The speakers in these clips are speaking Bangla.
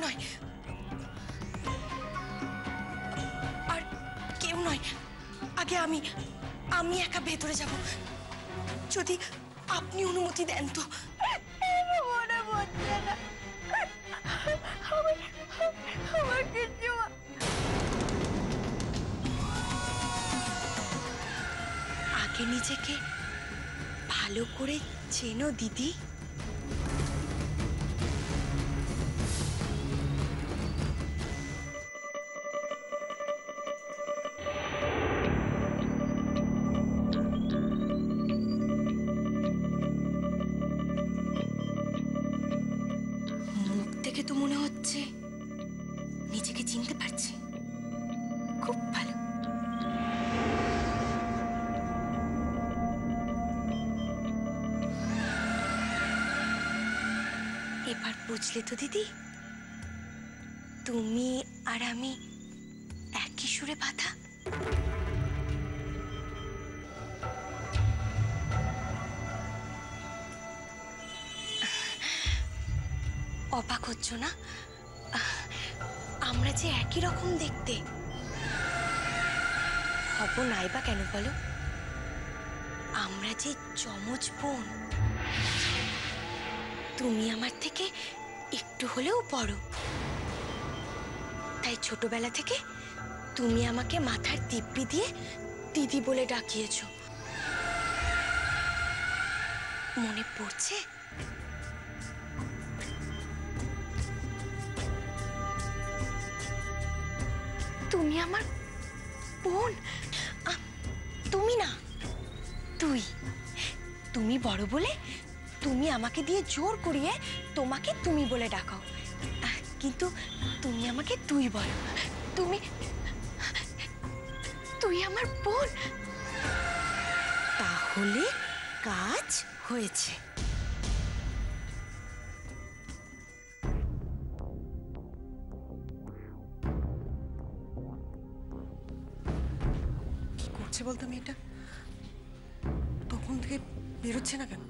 নয়, আর কেউ নয়। আগে আমি একা ভেতরে যাব, যদি আপনি অনুমতি দেন তো। মনে পড়ছে না, আমার কিছু। আগে নিজেকে ভালো করে চেনো দিদি। মুখ থেকে তো মনে হচ্ছে নিজেকে চিনতে পারছি। খুব ভালো। এবার বুঝলে তো দিদি, তুমি আর আমি একই সুরে বাঁধা। অবাক হচ্ছ না? আমরা যে একই রকম দেখতে। হব নাই বা কেন বলো? আমরা যে যমজ বোন। তুমি আমার থেকে একটু হলেও বড়, তাই ছোটবেলা থেকে তুমি আমাকে মাথার দিব্যি দিয়ে দিদি বলে ডাকিয়েছ। মনে পড়ছে? তুমি আমার বোন। তুমি না, তুমি বড় বলে তুমি আমাকে দিয়ে জোর করিয়ে তোমাকে তুমি বলে ডাকাও, কিন্তু তুমি আমাকে তুই বলো। তুই আমার বোন। তাহলে কাজ হয়েছে। কি করছে বলতো মেয়েটা? তখন থেকে বেরোচ্ছে না কেন?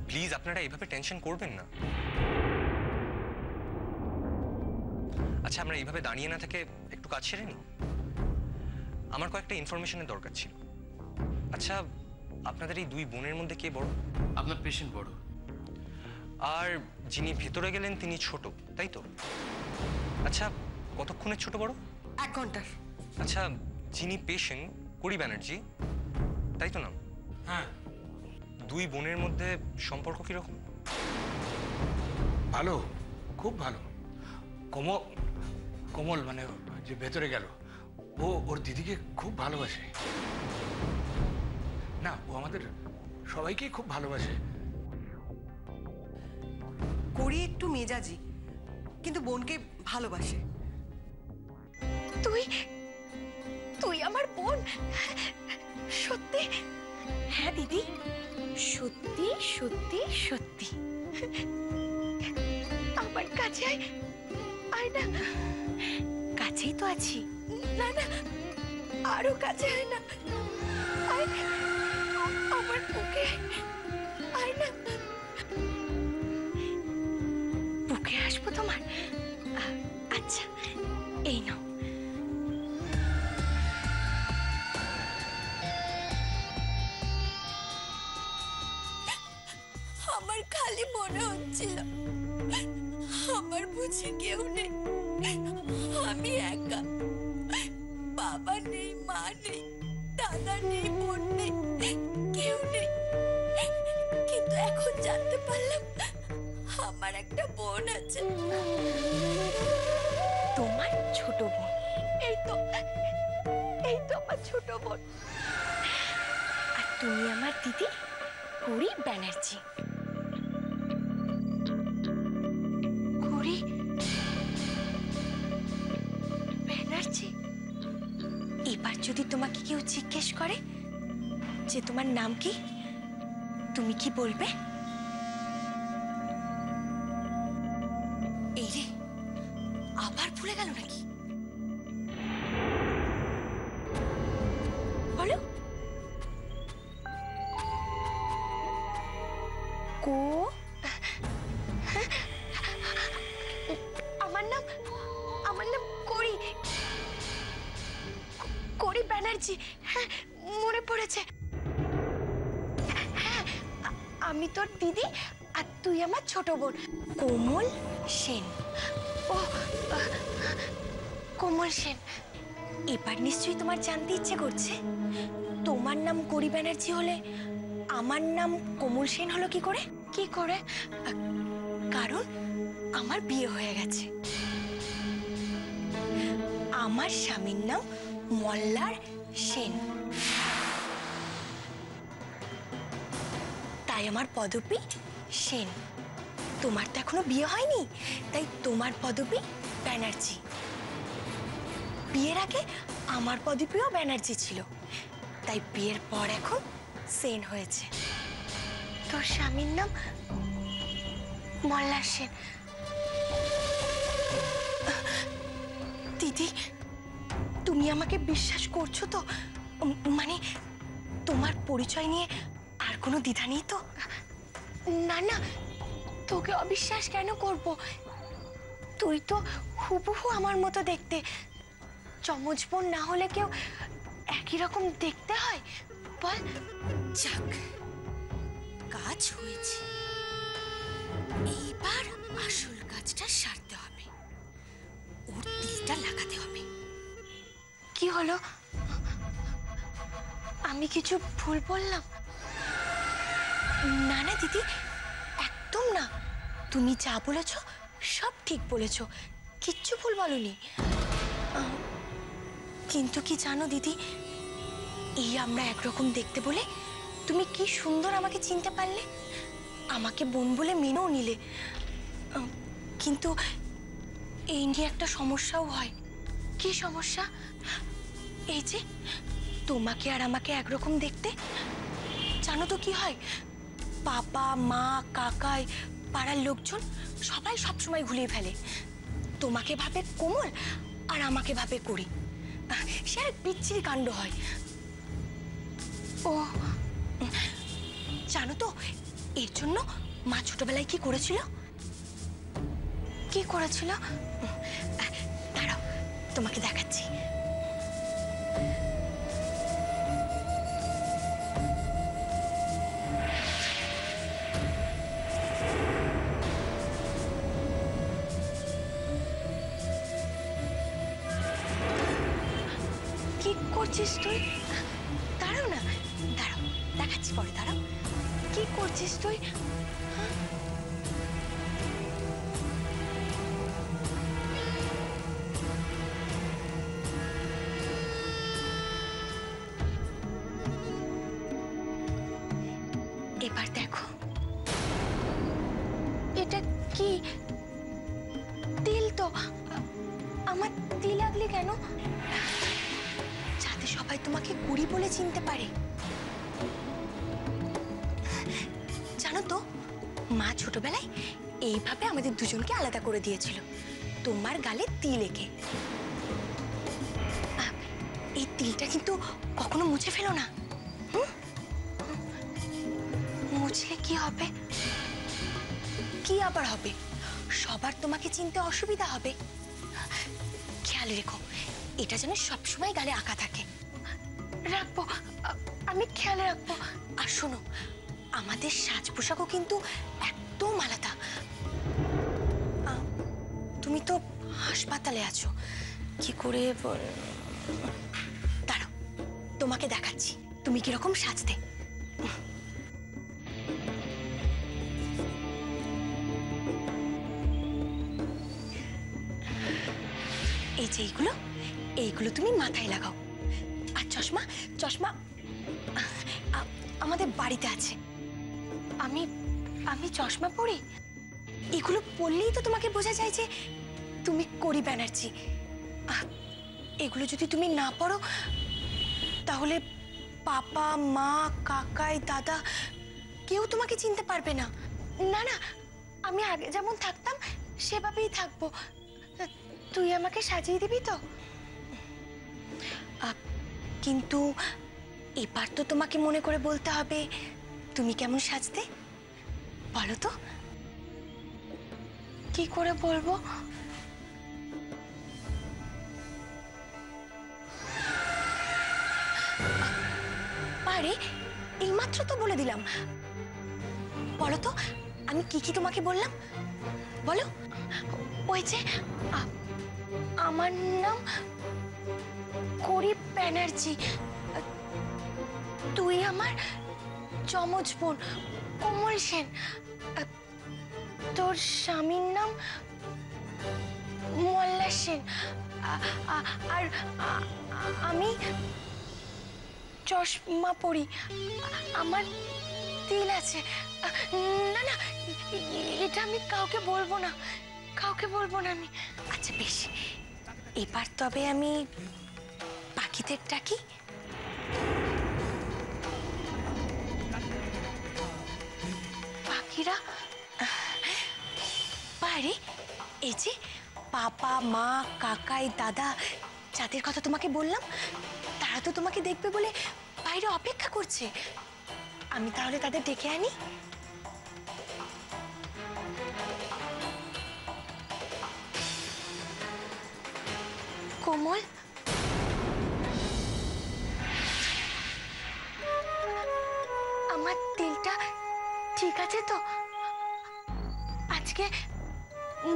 প্লিজ আপনারা এইভাবে টেনশন করবেন না। আচ্ছা, আমরা এইভাবে দাঁড়িয়ে না থেকে একটু কাজ সেরে নিই। আমার কয়েকটা ইনফরমেশনের দরকার ছিল। আচ্ছা, আপনাদের এই দুই বোনের মধ্যে কে বড়? আপনার পেশেন্ট বড়, আর যিনি ভেতরে গেলেন তিনি ছোট, তাই তো? আচ্ছা, কতক্ষণের ছোট বড়? 1 ঘন্টার। আচ্ছা, যিনি পেশেন্ট করি ব্যানার্জি, তাই তো নাম? হ্যাঁ। দুই বোনের মধ্যে সম্পর্ক কিরকম? ভালো, খুব ভালো। কোমল মানে যে ভেতরে গেল, ও ওর দিদিকে খুব ভালোবাসে। না, ও আমাদের সবাইকেই খুব ভালোবাসে। করি একটু মেজাজি, কিন্তু বোনকে ভালোবাসে। তুই আমার বোন? সত্যি? হ্যাঁ দিদি, সত্যি সত্যি সত্যি। আমার কাছে আয় না। কাছেই তো আছি। না না, আরো কাছে আয় না। আমার বুকে আয় না। বুকে আসবো তোমার? আচ্ছা, এই নাও। আমার খালি মনে হচ্ছিল আমার বুঝি কেউ নেই, আমি একা। বাবা নেই, মা নেই, দাদা নেই, বোন নেই, কেউ নেই। কিন্তু এখন জানতে পারলাম আমার একটা বোন আছে। তোমার ছোট বোন? এই তো আমার ছোট বোন। আর তুমি আমার দিদি করি ব্যানার্জি। করি ব্যানার্জি? এবার যদি তোমাকে কেউ জিজ্ঞেস করে যে তোমার নাম কি, তুমি কি বলবে? এই রে, আবার ভুলে গেল নাকি? বলো। কোমল। ব্যানার্জি, হ্যাঁ মনে পড়েছে। হ্যাঁ, আমি তোর দিদি আর তুই আমার ছোট বোন কোমল সেন। ও কোমল সেন, এবার নিশ্চয়ই তোমার জানতে ইচ্ছে করছে তোমার নাম গৌরী ব্যানার্জি হলে আমার নাম কোমল সেন হলো কি করে? কি করে? কারণ আমার বিয়ে হয়ে গেছে। আমার স্বামীর নাম মল্লার সেন, তাই আমার পদবী সেন। তোমার তো এখনো বিয়ে হয়নি, তাই তোমার পদবী ব্যানার্জি। বিয়ের আগে আমার পদবীও ব্যানার্জি ছিল, তাই বিয়ের পর এখন সেন হয়েছে। তোর স্বামীর নাম মল্লার সেন। দিদি, তুমি আমাকে বিশ্বাস করছো তো? মানে তোমার পরিচয় নিয়ে আর কোনো দ্বিধা নেই তো? না না, তোকে অবিশ্বাস কেন করব? তুই তো হুবহু আমার মতো দেখতে। চমচ বোন না হলে কেউ একই রকম দেখতে হয় বল? যাক, কাজ হয়েছে, এইবার আসল কাজটা সারতে হবে, ওর তিলটা লাগাতে হবে। কি হলো? আমি কিছু ভুল বললাম? না না দিদি, একদম না। তুমি যা বলেছ সব ঠিক বলেছ, কিচ্ছু ভুল বলনি। কিন্তু কি জানো দিদি, এই আমরা একরকম দেখতে বলে তুমি কি সুন্দর আমাকে চিনতে পারলে, আমাকে বোন বলে মেনেও নিলে। কিন্তু এই নিয়ে একটা সমস্যাও হয়। কি সমস্যা? এই যে তোমাকে আর আমাকে একরকম দেখতে, জানো তো কি হয়? বাবা মা কাকাই পাড়ার লোকজন সবাই সবসময় ঘুরিয়ে ফেলে। তোমাকে ভাবে কোমল আর আমাকে ভাবে করি। সে আর বিচ্ছিরি কাণ্ড হয়। ও জানো তো এর জন্য মা ছোটবেলায় কি করেছিল? কি করেছিল? দাঁড়াও, তোমাকে দেখাচ্ছি। কি করছিস তুই? দাঁড়াও না, দাঁড়াও, দেখাচ্ছি পরে, দাঁড়াও। কি করছিস তুই? এবার দেখো, এটা কি? তিল তো। আমার তিল লাগলে কেন? যাতে সবাই তোমাকে কুড়ি বলে চিনতে পারে। জানো তো, মা ছোটবেলায় এইভাবে আমাদের দুজনকে আলাদা করে দিয়েছিল, তোমার গালে তিল এঁকে। এই তিলটা কিন্তু কখনো মুছে ফেলো না। মুছলে কি হবে? কি আবার হবে? সবার তোমাকে চিনতে অসুবিধা হবে। খেয়াল রেখো, এটা যেন সবসময় গালে আঁকা থাকে। রাখবো, আমি খেয়াল রাখবো। আর শোনো, আমাদের সাজ পোশাকও কিন্তু একদম আলাদা। তুমি তো হাসপাতালে আছো, কি করে? দাঁড়াও, তোমাকে দেখাচ্ছি তুমি কিরকম সাজতে। এই যে এইগুলো তুমি মাথায় লাগাও। আর চশমা, চশমা আমাদের বাড়িতে আছে। আমি চশমা পরি। এগুলো পরলেই তো তোমাকে বোঝা যায় যে তুমি করি ব্যানার্জি। এগুলো যদি তুমি না পরো তাহলে পাপা মা কাকাই দাদা কেউ তোমাকে চিনতে পারবে না। না না, আমি আগে যেমন থাকতাম সেভাবেই থাকবো। তুই আমাকে সাজিয়ে দিবি তো? কিন্তু এবার তো তোমাকে মনে করে বলতে হবে তুমি কেমন সাজতে, বলো তো? কি করে বলবো? বারে এইমাত্র তো বলে দিলাম। বলো তো আমি কি কি তোমাকে বললাম, বলো। ওই যে আমার নাম করি ব্যানার্জি, তুই আমার যমজ বোন কোমল সেন, তোর স্বামীর নাম মল্লা সেন, আর আমি চশমা পরি, আমার তিল আছে। না না, এটা আমি কাউকে বলবো না, কাউকে বলবো না আমি। আচ্ছা বেশ, এবার তবে আমি পাখিদের ডাকি। পাখিরা বাড়ি, এই যে বাবা মা কাকাই দাদা যাদের কথা তোমাকে বললাম, তারা তো তোমাকে দেখবে বলে বাইরে অপেক্ষা করছে। আমি তাহলে তাদের ডেকে আনি। কোমল, আমার তিলটা ঠিক আছে তো? আজকে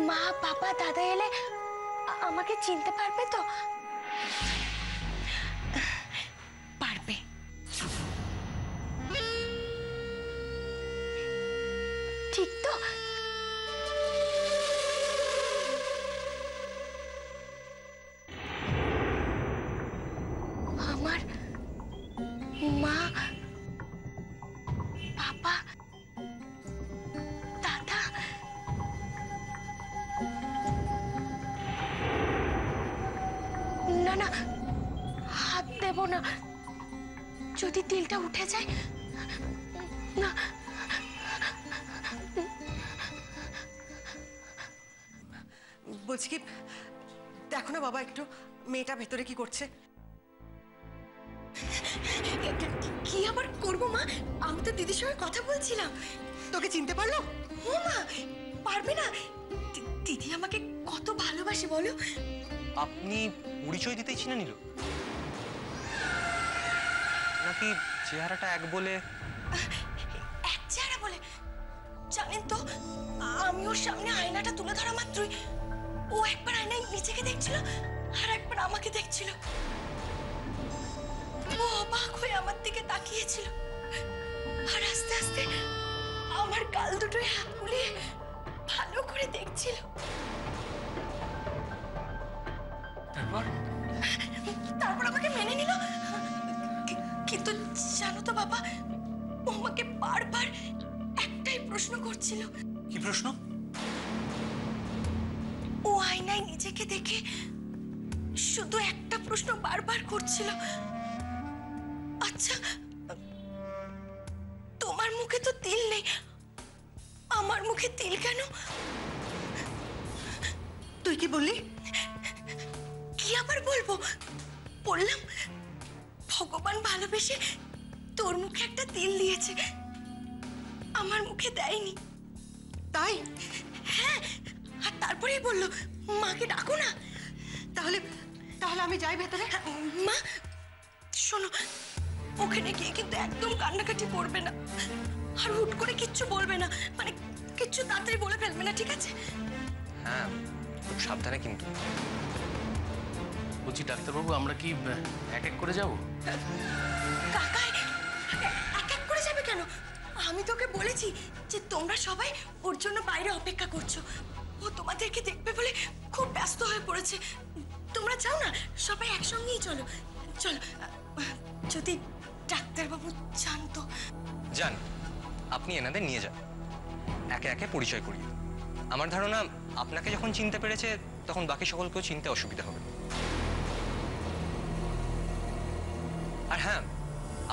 মা বাবা দাদা এলে আমাকে চিনতে পারবে তো? পারবে। ঠিক তো? আমার মা বাবা দাদা না না, হাত দেব না, যদি তিলটা উঠে যায়। না, বলছি কি, দেখো না বাবা একটু মেয়েটা ভেতরে কি করছে। কি আবার করবো মা? আমি তো দিদির সঙ্গে কথা বলছিলাম। তোকে চিনতে পারলো? ও মা, পারবে না? দিদি আমাকে কত ভালোবাসে বলো। আপনি পরিচয় দিতেই চিনে নিল নাকি চেহারাটা এক বলে? এক চেহারা বলে? জানেন তো, আমি ওর সামনে আয়নাটা তুলে ধরা মাত্রই ও একবার আয়নায় নিজেকে দেখছিল আর একবার আমাকে দেখছিল। ও অবাক হয়ে আমার দিকে তাকিয়েছিল আর আস্তে আস্তে আমার গাল দুটোয় হাত বুলিয়ে ভালো করে দেখছিল। তারপর আমাকে মেনে নিল। কিন্তু জানো তো বাবা, ও আমাকে বারবার একটাই প্রশ্ন করছিল। কি প্রশ্ন? ও আয়নায় নিজেকে দেখে শুধু একটা প্রশ্ন বারবার করছিল, আচ্ছা তোমার মুখে তো তিল নেই, আমার মুখে তিল কেন? তুই কি বললি? কি আবার বলবো, বললাম ভগবান ভালোবেসে তোর মুখে একটা তিল দিয়েছে, আমার মুখে দেয়নি। তাই? হ্যাঁ, আর তারপরেই বললো মাকে ডাকো না। তাহলে তাহলে আমি যাই ভেতরে। মা শোনো, ওখানে গিয়ে কিন্তু একদম কান্নাকাটি করবে না, আর হুট করে কিচ্ছু বলবে না, মানে কিচ্ছু তাড়াতাড়ি বলে ফেলবে না, ঠিক আছে? হ্যাঁ, খুব সাবধানে কিন্তু। বলছি ডাক্তারবাবু, আমরা কি এক এক করে যাব? কাকাই এক এক করে যাবে কেন? আমি তোকে বলেছি যে তোমরা সবাই ওর জন্য বাইরে অপেক্ষা করছো, ও তোমাদেরকে দেখবে বলে খুব ব্যস্ত হয়ে পড়েছে। তোমরা যাও না, সবাই একসঙ্গেই চলো। চলো, যদি ডাক্তারবাবু চান তো। যান, আপনি এনাদের নিয়ে যান, একে একে পরিচয় করিয়ে। আমার ধারণা আপনাকে যখন চিনতে পেরেছে তখন বাকি সকলকেও চিনতে অসুবিধা হবে। আর হ্যাঁ,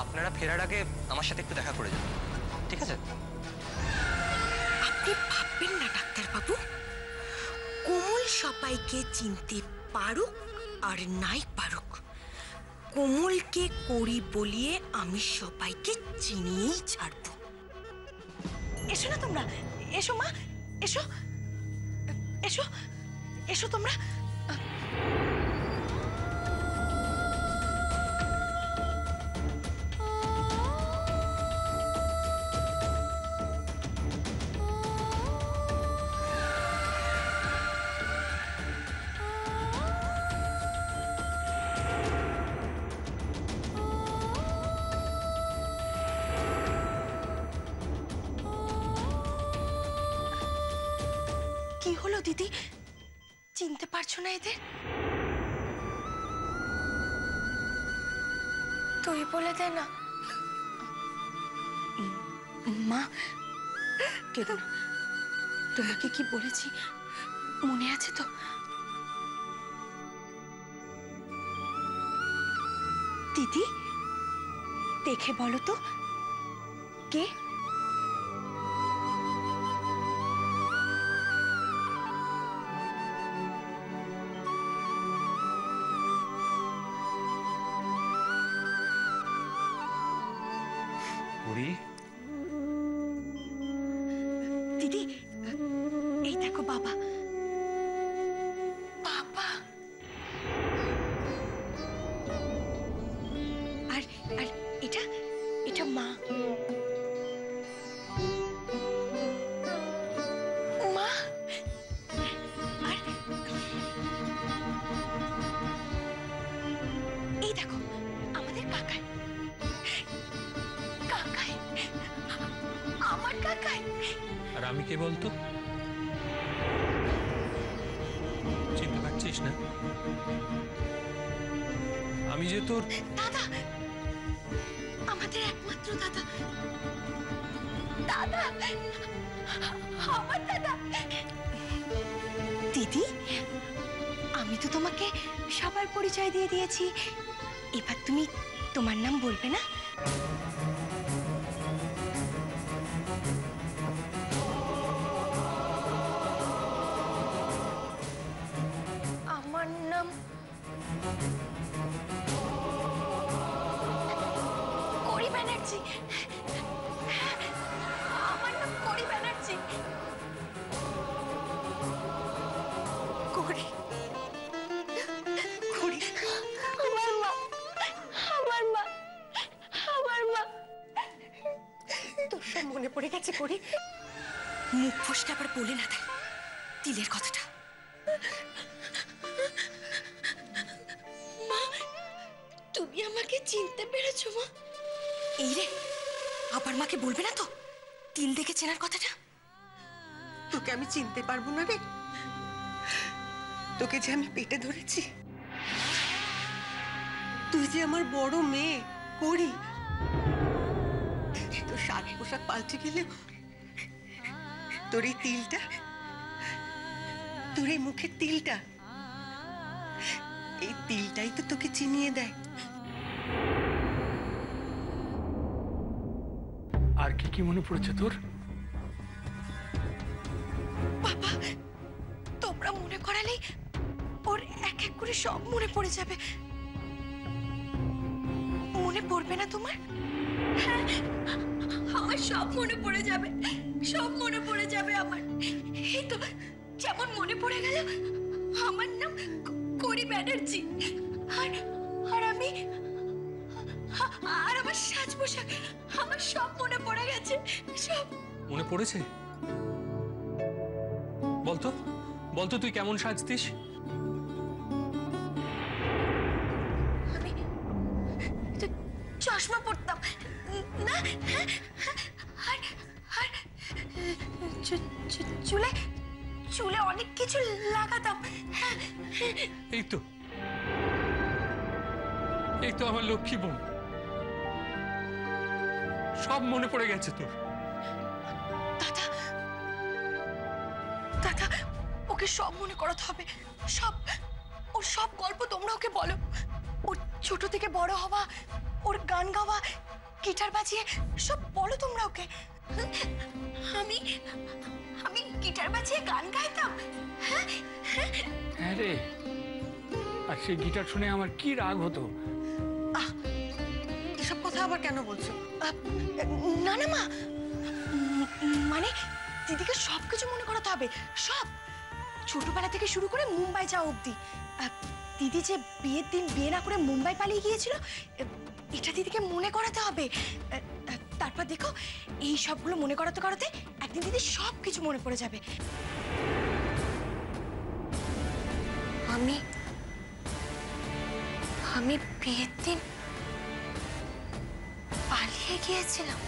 আপনারা ফেরার আগে আমার সাথে একটু দেখা করে যান, ঠিক আছে? আপনি ভাববেন না ডাক্তারবাবু, কোমল সবাইকে চিনতে পারুক আর নাই পারুক, কোমলকে করি বলিয়ে আমি সবাইকে চিনিয়েই ছাড়ব। এসো না তোমরা, এসো মা, এসো এসো এসো তোমরা। হলো দিদি? চিনতে পারছো না এদের? তুই বলে দে না। মা কেঁদো না। তোমাকে কি বলেছি মনে আছে তো? দিদি দেখে বলো তো কে? পরি, দিদি এই দেখো বাবা। বাবা আর আর এটা এটা মা। মা আর এই দেখো আমাদের কাকাই। কাকাই, আমার কাকাই। আর আমি কে বলতো? চিনতে পারছিস না? আমি যে তোর দাদা, আমাদের একমাত্র দাদা। দাদা, আমার দাদা। দিদি, আমি তো তোমাকে সবার পরিচয় দিয়ে দিয়েছি। এবার তুমি তোমার নাম বলবে না? আমার নাম করি ব্যানার্জি। আমার নাম করি ব্যানার্জি। করি, করি। আমার মা, আমার মা, আমার মা। তোর সব মনে পড়ে গেছে করি? মুখ ফসকে আবার বলে না দেয় তিলের কথাটা। মা, তুমি আমাকে চিনতে পেরেছো মা? এই রে, আবার মাকে বলবে না তো তিল দেখে চেনার কথাটা? তোকে আমি চিনতে পারবো না রে? তোকে যে আমি পেটে ধরেছি, তুই যে আমার বড় মেয়ে করি। তোর সাজ পোশাক পাল্টে গেলেও তোর এই তিলটা, তোর এই মুখের তিলটা, এই তিলটাই তো তোকে চিনিয়ে দেয়। আর কি কি মনে পড়েছে তোর? বাবা, তোমরা মনে করালেই ওর এক এক করে সব মনে পড়ে যাবে। মনে পড়বে না তোমার? হ্যাঁ, আমার সব মনে পড়ে যাবে, সব মনে পড়ে যাবে আমার। এই তো যেমন মনে পড়ে গেল আমার নাম করি ব্যানার্জি। আর আর আমি আর আমার সাজ পোশাক, আমার সব মনে পড়ে গেছে, সব। মনে পড়েছে? বলতো, বলতো তুই কেমন সাজতিস? আমি চশমা পরতাম না, আর আর চুলে চুলে অনেক কিছু লাগাতাম। এই তো, এই তো আমার লক্ষ্মী বোন। সব মনে পড়ে গেছে তোর। দাদা, দাদা, ওকে সব মনে করাতে হবে, সব। ওর সব গল্প তোমরা ওকে বলো। ওর ছোট থেকে বড় হওয়া, ওর গান গাওয়া, গিটার বাজিয়ে সব বলো তোমরা ওকে। আমি আমি গিটার বাজিয়ে গান গাইতাম। হ্যাঁ রে, আর সেই গিটার শুনে আমার কি রাগ হতো। এসব কথা আবার কেন বলছো? না না মা, মানে দিদিকে সবকিছু মনে করাতে হবে, সব। ছোটবেলা থেকে শুরু করে মুম্বাই যাওয়া অবধি। দিদি যে বিয়ের দিন বিয়ে না করে মুম্বাই পালিয়ে গিয়েছিল, এটা দিদিকে মনে করাতে হবে। তারপর দেখো এই সবগুলো মনে করাতে করাতে একদিন দিদি সব কিছু মনে পড়ে যাবে। আমি বিয়ের দিন পালিয়ে গিয়েছিলাম।